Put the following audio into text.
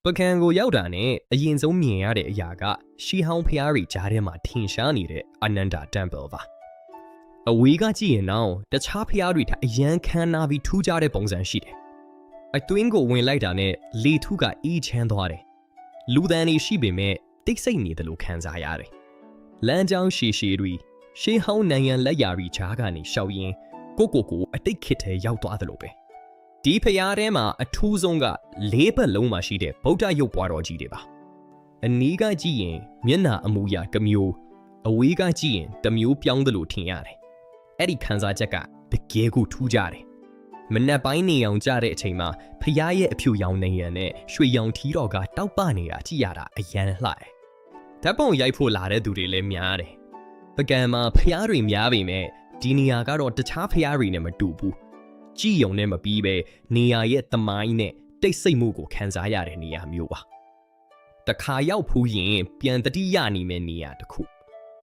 ပကံကိုရောက်တာနဲ့အရင်ဆုံးမြင်ရတဲ့အရာကရှီဟောင်းဖျားရီကြားထဲမှာထင်ရှားနေတဲ့အနန္ဒာ Temple ပါအဝေးကကြည့်ရင်တော့တခြားဖျားတွေကအရန်ခမ်းနားပြီးထူးခြားတဲ့ပုံစံရှိတယ်အတွင်းကိုဝင်လိုက်တာနဲ့လေထုကအေးချမ်းသွားတယ်လူသံတွေရှိပေမဲ့တိတ်ဆိတ်နေတယ်လို့ခံစားရတယ်လမ်းကြောင်းရှည်ရှည်တွေရှေးဟောင်းနိုင်ငံလက်ရာရီချားကနေရှောက်ရင်းကိုအတိတ်ခေတ်ထဲရောက်သွားတယ်လို့ပဲဒီဖျားထဲမှာအထူးဆုံးက၄ဘက်လုံးမှာရှိတဲ့ဗုဒ္ဓရုပ်ပွားတော်ကြီးတွေပါအနီးကကြည့်ရင်မျက်နှာအမူအရာတစ်မျိုးအဝေးကကြည့်ရင်တစ်မျိုးပြောင်းတယ်လို့ထင်ရတယ်အဲ့ဒီခံစားချက်ကတကယ်ကိုထူးကြတယ်မနက်ပိုင်းနေအောင်ကြတဲ့အချိန်မှာဖျားရဲ့အဖြူရောင်နေရံနဲ့ရွှေရောင်ထီတော်ကတောက်ပနေတာကြည့်ရတာအရန်လှတယ်ဓာတ်ပုံရိုက်ဖို့လာတဲ့သူတွေလည်းများတယ်ပကံမှာဖျားတွေများပေမဲ့ဒီနေရာကတော့တခြားဖျားတွေနဲ့မတူဘူးကြည်ယုံနဲ့မပြီးပဲနေရာရဲ့သမိုင်းနဲ့တိတ်ဆိတ်မှုကိုခံစားရတဲ့နေရာမျိုးပါတခါရောက်ဖူးရင်ပြန်တတိယနေမဲ့နေရာတစ်ခု